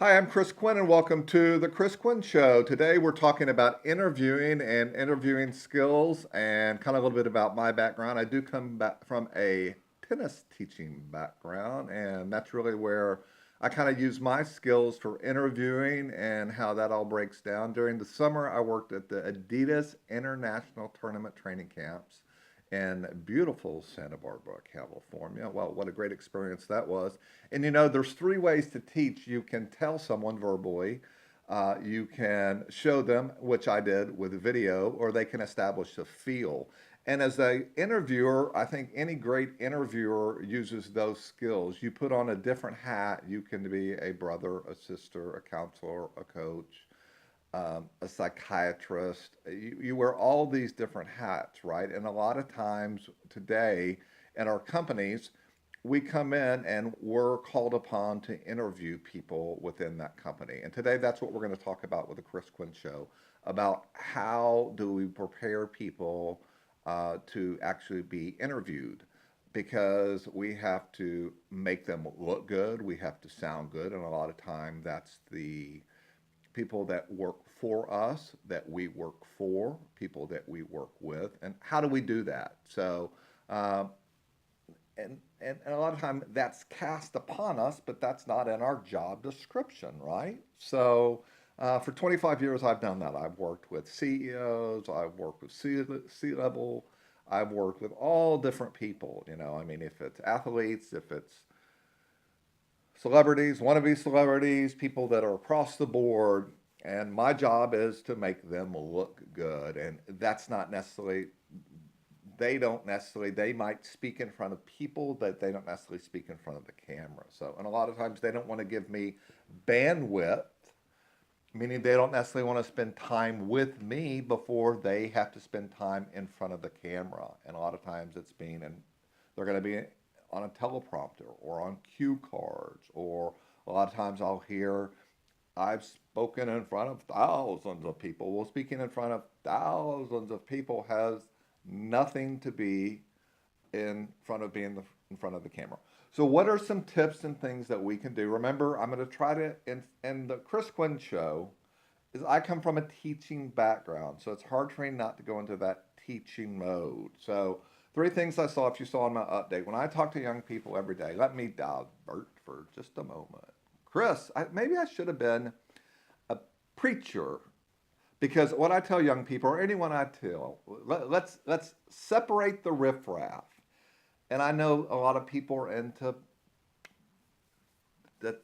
Hi, I'm Chris Quinn, and welcome to the Chris Quinn Show. Today, we're talking about interviewing and interviewing skills, and kind of a little bit about my background. I do come back from a tennis teaching background, and that's really where I kind of use my skills for interviewing and how that all breaks down. During the summer, I worked at the Adidas International Tournament training camps in beautiful Santa Barbara, California. Well, what a great experience that was. And there's three ways to teach. You can tell someone verbally, you can show them, which I did with video, or they can establish a feel. And as a interviewer, I think any great interviewer uses those skills. You put on a different hat. You can be a brother, a sister, a counselor, a coach, a psychiatrist. You wear all these different hats, right? And a lot of times today in our companies, we come in and we're called upon to interview people within that company. And today, that's what we're going to talk about with the Chris Quinn Show, about how do we prepare people to actually be interviewed, because we have to make them look good, we have to sound good, and a lot of time that's the people that work for us, that we work for, people that we work with, and how do we do that? So, uh, and a lot of time that's cast upon us, but that's not in our job description, right? So, for 25 years, I've done that. I've worked with CEOs, I've worked with C level, I've worked with all different people. I mean, if it's athletes, if it's celebrities, wannabe celebrities, people that are across the board. And my job is to make them look good. And that's not necessarily, they might speak in front of people that they don't necessarily speak in front of the camera. So, and a lot of times they don't want to give me bandwidth, meaning they don't necessarily want to spend time with me before they have to spend time in front of the camera. And a lot of times they're going to be on a teleprompter or on cue cards, or a lot of times I've spoken in front of thousands of people. Well, speaking in front of thousands of people has nothing to be in front of being in front of the camera. So, what are some tips and things that we can do? Remember, I'm going to try to, in the Chris Quinn Show, is I come from a teaching background, so it's hard for me not to go into that teaching mode. So, three things I saw, if you saw in my update. When I talk to young people every day, let me divert for just a moment. Chris, maybe I should have been a preacher, because what I tell young people, or anyone I tell, let's separate the riffraff. And I know a lot of people are into the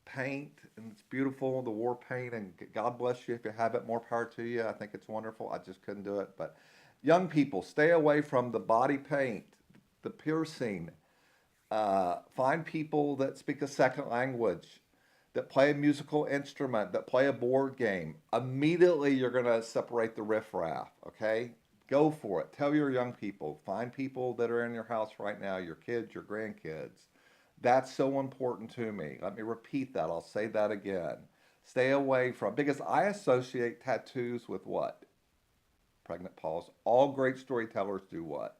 paint, and it's beautiful, the war paint, and God bless you if you have it. More power to you. I think it's wonderful. I just couldn't do it. But young people, stay away from the body paint, the piercing. Find people that speak a second language, that play a musical instrument, that play a board game. Immediately, you're going to separate the riffraff, okay? Go for it. Tell your young people. Find people that are in your house right now, your kids, your grandkids. That's so important to me. Let me repeat that. I'll say that again. Stay away from, because I associate tattoos with what? Pregnant pause. All great storytellers do what?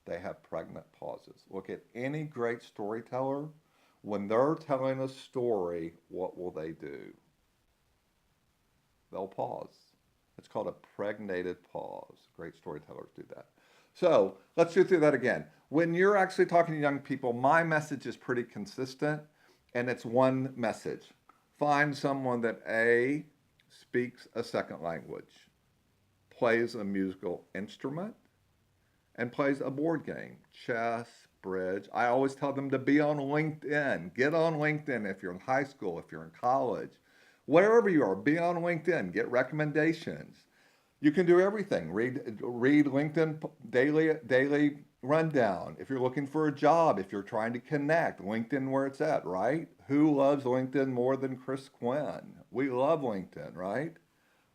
They have pregnant pauses. Look at any great storyteller. When they're telling a story, what will they do? They'll pause. It's called a pregnated pause. Great storytellers do that. So let's go through that again. When you're actually talking to young people, my message is pretty consistent, and it's one message. Find someone that A, speaks a second language, plays a musical instrument, and plays a board game, chess, bridge. I always tell them to be on LinkedIn. Get on LinkedIn if you're in high school, if you're in college, wherever you are, be on LinkedIn. Get recommendations. You can do everything. Read LinkedIn daily rundown. If you're looking for a job, if you're trying to connect, LinkedIn where it's at, right? Who loves LinkedIn more than Chris Quinn? We love LinkedIn, right?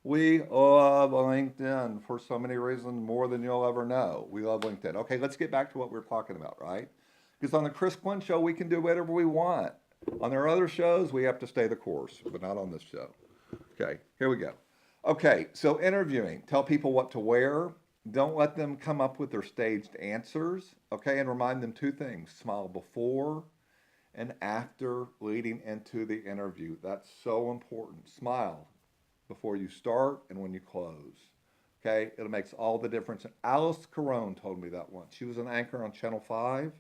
We love LinkedIn for so many reasons, more than you'll ever know. We love LinkedIn. Okay, let's get back to what we're talking about, right? Because on the Chris Quinn Show, we can do whatever we want. On our other shows, we have to stay the course, but not on this show. Okay, here we go. Okay, so interviewing. Tell people what to wear. Don't let them come up with their staged answers. Okay, and remind them two things: smile before and after leading into the interview. That's so important. Smile before you start and when you close. Okay, it makes all the difference. And Alice Caron told me that once. She was an anchor on Channel 5,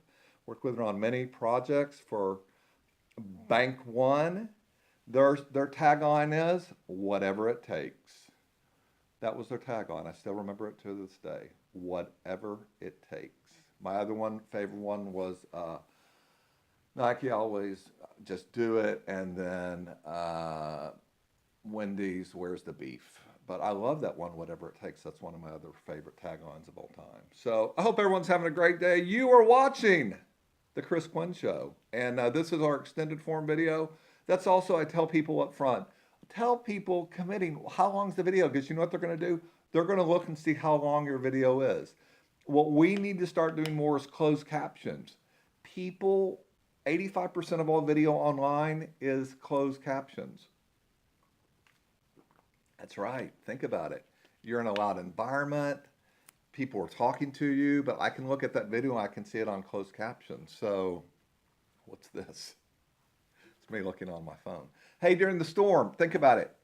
worked with her on many projects for Bank One. Their tagline is whatever it takes. That was their tagline. I still remember it to this day. Whatever it takes. My other favorite one was Nike always just do it, and then Wendy's, where's the beef? But I love that one, whatever it takes. That's one of my other favorite taglines of all time. So I hope everyone's having a great day. You are watching The Chris Quinn Show, and this is our extended form video. That's also, I tell people up front, tell people committing how long's the video, because you know what they're going to do? They're going to look and see how long your video is. What we need to start doing more is closed captions. People, 85% of all video online is closed captions. That's right. Think about it. You're in a loud environment. People are talking to you, but I can look at that video and I can see it on closed captions. So what's this? It's me looking on my phone. Hey, during the storm, think about it.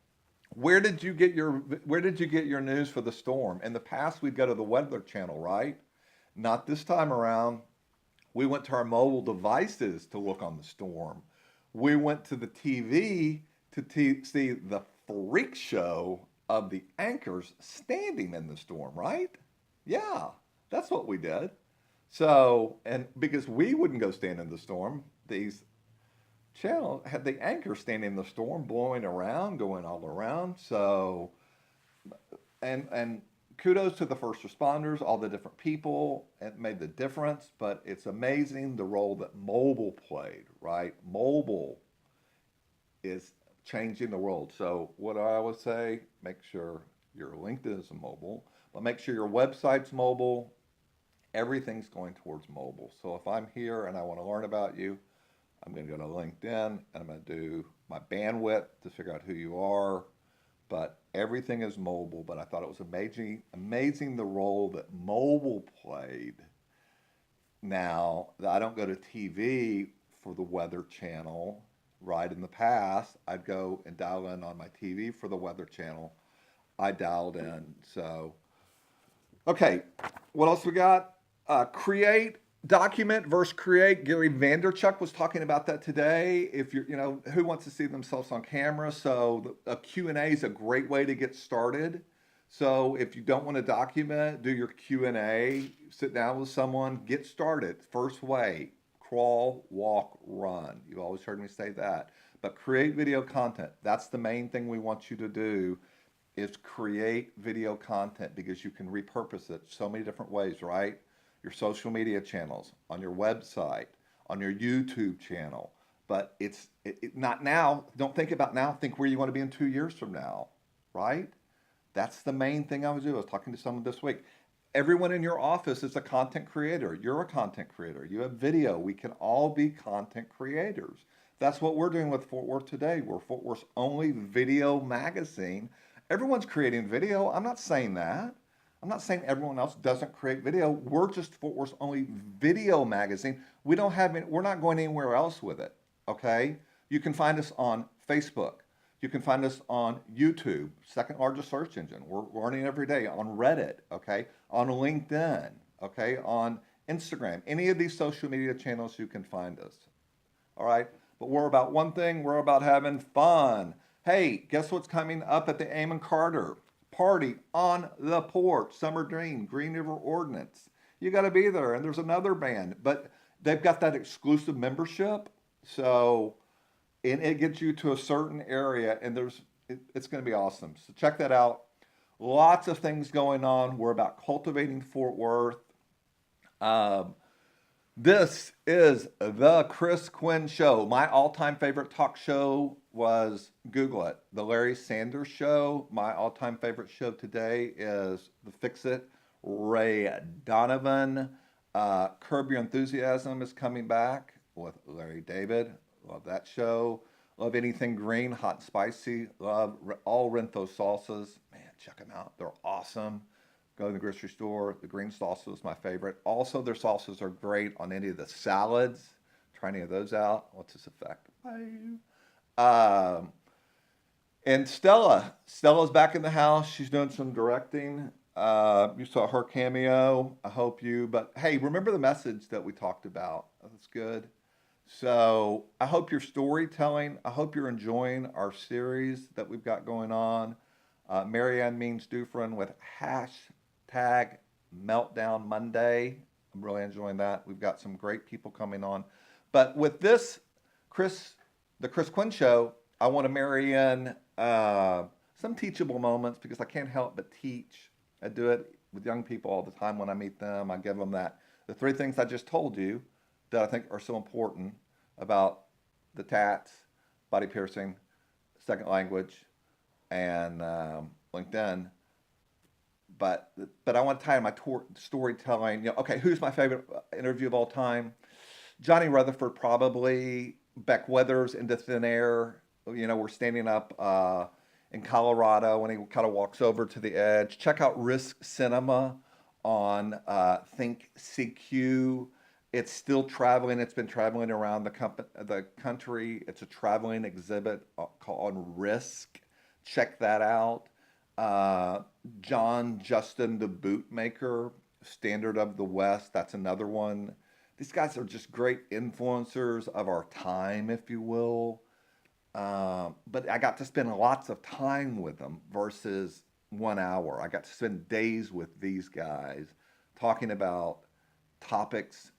Where did you get your news for the storm? In the past, we'd go to the Weather Channel, right? Not this time around. We went to our mobile devices to look on the storm. We went to the TV to see the freak show of the anchors standing in the storm, right? Yeah, that's what we did. So, and because we wouldn't go stand in the storm, these channel had the anchor standing in the storm, blowing around, going all around. So, and kudos to the first responders, all the different people. It made the difference, but it's amazing the role that mobile played, right? Mobile is changing the world. So what I always say, make sure your LinkedIn is mobile, but make sure your website's mobile. Everything's going towards mobile. So if I'm here and I want to learn about you, I'm going to go to LinkedIn and I'm going to do my bandwidth to figure out who you are. But everything is mobile. But I thought it was amazing the role that mobile played. Now, I don't go to TV for the Weather Channel. Right, in the past, I'd go and dial in on my TV for the Weather Channel. I dialed in. So, okay, what else we got? Create, document versus create. Gary Vanderchuck was talking about that today. If you're, who wants to see themselves on camera? So a Q&A is a great way to get started. So if you don't want to document, do your Q&A, sit down with someone, get started. First way, crawl, walk, run. You've always heard me say that. But create video content. That's the main thing we want you to do, is create video content, because you can repurpose it so many different ways, right? Your social media channels, on your website, on your YouTube channel. But it's not now. Don't think about now. Think where you want to be in 2 years from now, right? That's the main thing I was doing. I was talking to someone this week. Everyone in your office is a content creator. You're a content creator. You have video. We can all be content creators. That's what we're doing with Fort Worth today. We're Fort Worth's only video magazine. Everyone's creating video. I'm not saying that. I'm not saying everyone else doesn't create video. We're just Fort Worth's only video magazine. We're not going anywhere else with it, okay? You can find us on Facebook. You can find us on YouTube, second largest search engine. We're learning every day. On Reddit, okay? On LinkedIn, okay? On Instagram. Any of these social media channels, you can find us. All right? But we're about one thing. We're about having fun. Hey, guess what's coming up at the Amon Carter Party on the Porch? Summer Dream, Green River Ordinance. You got to be there. And there's another band. But they've got that exclusive membership. So... and it gets you to a certain area, and it's going to be awesome. So check that out. Lots of things going on. We're about cultivating Fort Worth. This is the Chris Quinn Show. My all-time favorite talk show was, Google it, the Larry Sanders Show. My all-time favorite show today is the Fix It, Ray Donovan. Curb Your Enthusiasm is coming back with Larry David. Love that show. Love anything green, hot and spicy. Love all Renthos salsas. Man, check them out. They're awesome. Go to the grocery store. The green salsa is my favorite. Also, their salsas are great on any of the salads. try any of those out. What's this effect? And Stella's back in the house. She's doing some directing. You saw her cameo. I hope you, but hey, remember the message that we talked about? That's good. So I hope you're storytelling. I hope you're enjoying our series that we've got going on. Marianne Means Dufresne with hashtag Meltdown Monday. I'm really enjoying that. We've got some great people coming on. But with this, the Chris Quinn Show, I want to marry in some teachable moments because I can't help but teach. I do it with young people all the time when I meet them. I give them the three things I just told you that I think are so important about the tats, body piercing, second language, and LinkedIn. But I want to tie in my storytelling. Okay, who's my favorite interview of all time? Johnny Rutherford, probably. Beck Weathers, Into Thin Air. We're standing up in Colorado when he kind of walks over to the edge. Check out Risk Cinema on Think CQ. It's still traveling. It's been traveling around the country. It's a traveling exhibit called Risk. Check that out. John Justin the Bootmaker, Standard of the West. That's another one. These guys are just great influencers of our time, if you will. But I got to spend lots of time with them versus 1 hour. I got to spend days with these guys talking about topics,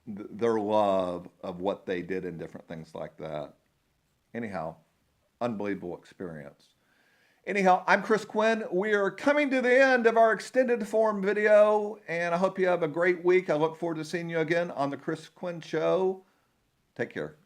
their love of what they did and different things like that. Anyhow, unbelievable experience. Anyhow, I'm Chris Quinn. We are coming to the end of our extended form video, and I hope you have a great week. I look forward to seeing you again on the Chris Quinn Show. Take care.